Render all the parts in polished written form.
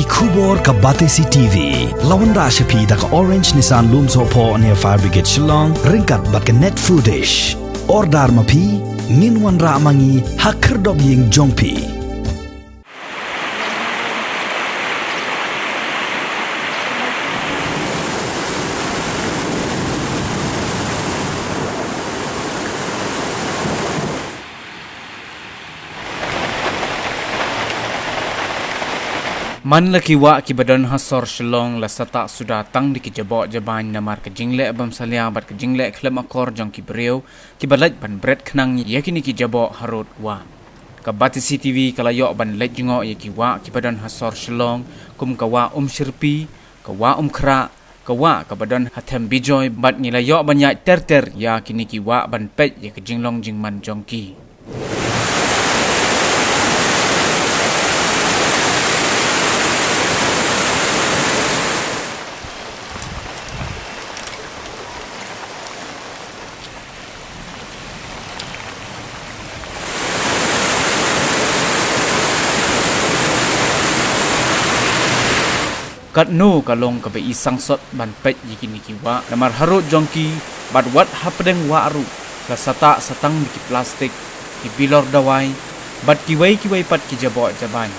Khubor ka Batesi TV lawan ra shapi da ka Orange Nissan Loom Sopo near Fire Brigade Shillong ringkat bat ka net footage ordar mapi minwan ra mangi hakher dog ying jongpi. Man laki wa ki badan hasor Shillong la sata sudah tang di kijabok jaban namar ke jingle abam salia bat ke jingle klem akor jong ki breu ki balaj ban bret khnang yakini kijabok harut wa ka Batesi TV kala yok ban lej jingo ki wa ki badan hasor Shillong kum ka wa shirpi ka wa khra ka wa ka badan hathem bijoy bat ngila yok banyak ter yakini ki wa ban pej ya ke jinglong jingman jong ki. Kat no kalong ka bei sangsot ban pet yikini kiwa namar harut jongki bat wat hapdeng wa aru la sata satang di plastik ki bilor dawai bat kiwai pat ki jabok jaban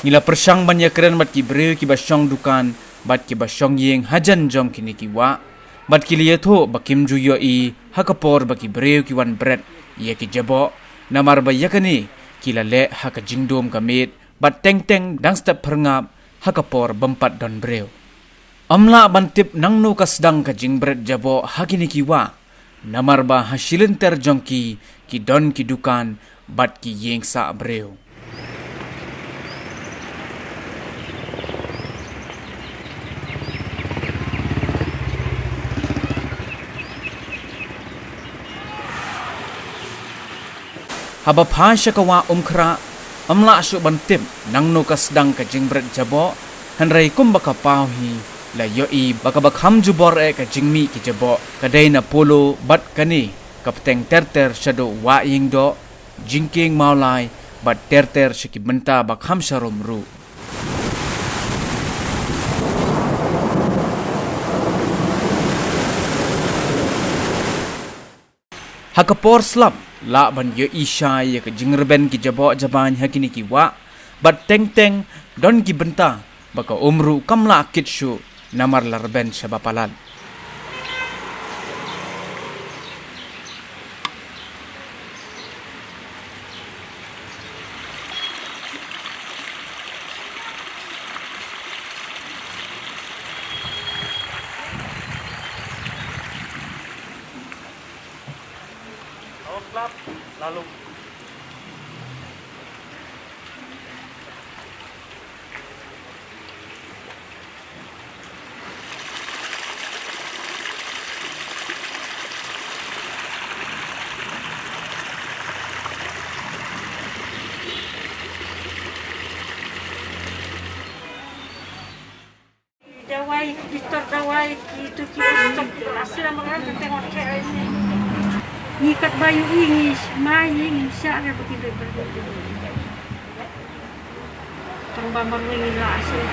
nila persang banyak keren bat ki breu ki basyong dukan bat ki basyong yeng hajan jong kini kiwa bat kilia tho bakim juyo i hakapor baki breu ki wan bread ye ki jabo namar bayakani kila le haka jingdom kamit bat teng dang step perngap hakapor bempat don breu amla bantip nang no kasdang ka jing bread jabo hakini ki wa namar ba hasilin ter jongki ki don ki dukan bat ki yeng sa breu haba phasha ka wa khra amla su bantim nang no kasdang ka jingbret jabo hanrai kum baka pawhi la yo i baka bakham jubor e ka jingmi ki jabo kadai na polo bat kani kapteng ter shado wa ying do jingking maulai bat ter shiki benta bakham sharom ru hakapor slap la ban yo isha ya ke jingrben ki jabok jaban hakini ki wa bat teng don ki benta baka umru kamla kitshu namar larben shabapalan lalu dawai kita dawai itu kita asal mengenai tengok ini ikat bayu ini main siapa begitu tambah marwing lah asal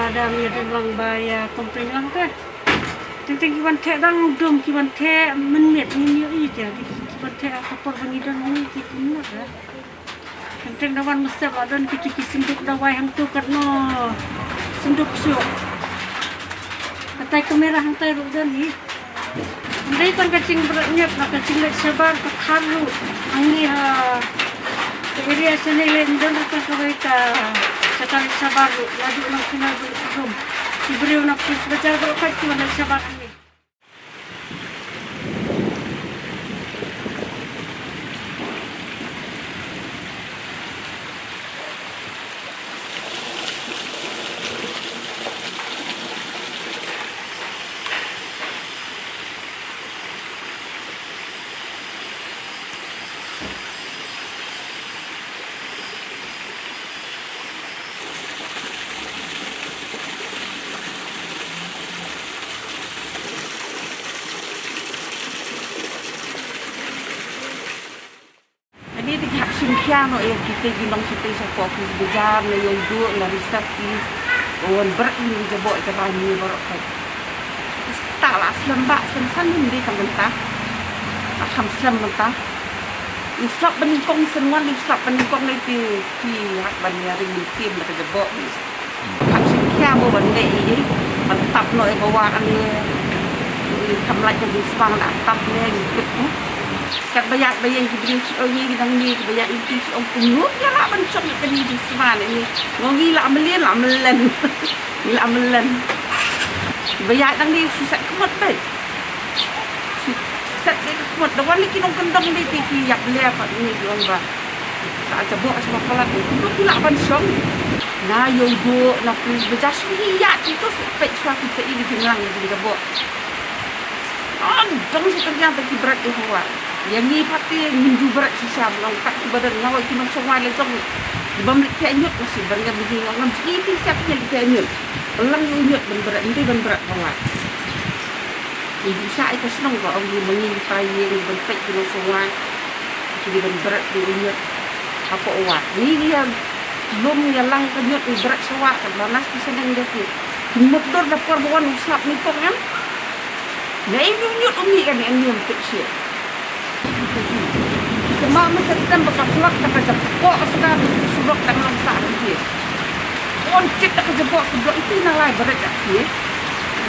ada ada lang baya komplain lang kan tentang kiban teh dang dom kiban teh menmet ni ni jadi kiban teh apa perbandingan ini kita ni lah tentang dawan mesti ada kita sinduk dawai hang tu karena sinduk syok katai kamera hang tai rudan ni Andai kan kacing beratnya, nak kacing lek sabar terharu. Angni area sini lendon atau kawita sekali sabar. Lagi nak kena belum. Diberi nak baca berkat cuma lek sabar ni. piano kita ginang kita support kita bejar na yung dua na reseptis orang berat ni jabok jalan ni berat tak lah selembak sensan ni kan mentah akan selem mentah Islap peningkong senuan islap peningkong ni ti hak banyak ring musim nak jabok ni hak sikia bo bende ini mantap no bawa kan ni kamlai kan di sebang nak tap ni ikut kat bayar diberi ni kita ni bayar inti om penuh ya lah bencong kan ni di sebang ni ngongi lah melen gila melen bayar dang ni sisa kemot bet set ni kemot dah wali kinong kendang ni ti yak le apa ni orang ba tak jabok sama kelat ni tu gila bencong na yo do na bejas hiat itu pek suatu ini jenglang di jabok dong si ternyata berat di hawa yang ni pati minju berat si siam lang tak badan ngawai kinong semua le jong di bamlik kenyut masih banyak begini ngam ini siapnya di kenyut lang nyut berat ini berat hawa ibu saya itu senang kalau orang mengintai yang berpek kinong semua jadi berat di nyut apa awak ni dia belum yang lang kenyut berat sewa karena di senang dia tu motor dapat bawa usap ni tu kan nah ini nyut umi kan ini yang kecil semua macam bekas lak tak ada pokok sudah sebab tak langsa dia konflik tak jebok sebab itu nalai berat dia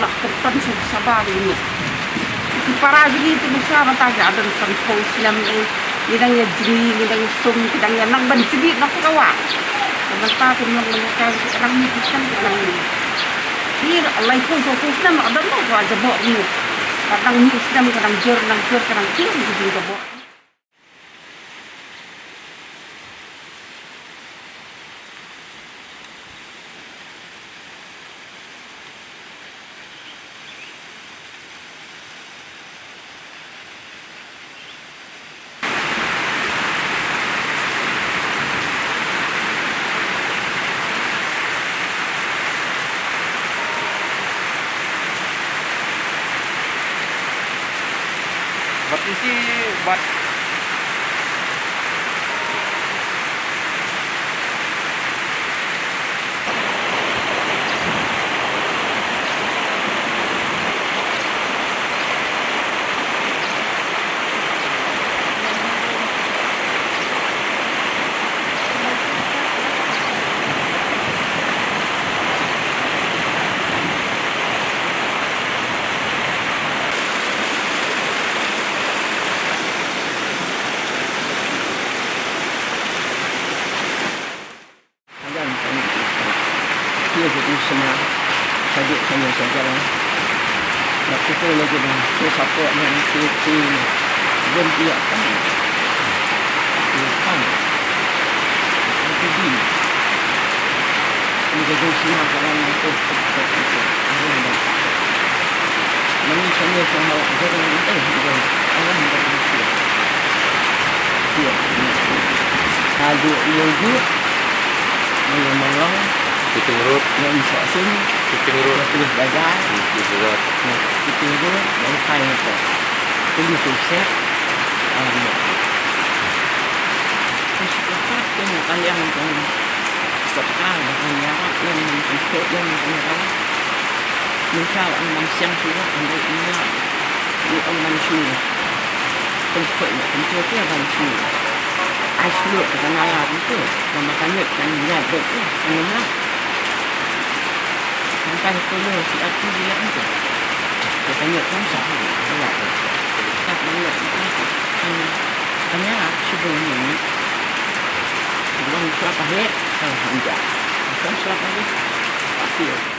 nak ketan sabar ini si para jadi itu besar mataga ada sampo silam idangnya jeri idangnya sum idangnya nang ban sedih nak kawa sebentar pun mereka orang ni kan orang ni ini Allah pun fokus nama ada mau jebok ni kadang ni sedang kadang jor kadang kiri di jebok buat isi buat dia jadi semua sadik saya saja waktu itu lagi dah saya support yang itu dia kan itu di ini jadi semua orang itu manusia sama orang itu orang manusia dia ada yogi menolong Kita urut, yang bisa sini kita urut, tulis belajar kita urut. kita urut dan kain itu tulis sukses terus cepat tengok kalian yang sekarang dengan nyawa yang mencetak yang mengenal misal orang siang sudah untuk inilah ini orang sudah tempatnya tempatnya orang sudah asal kenalan itu makanya kan lihat betul kenal sampai kuliah si aku dia itu katanya kan sahih ya tak banyak katanya sebelum ini belum siapa he kalau hendak kan siapa he pasti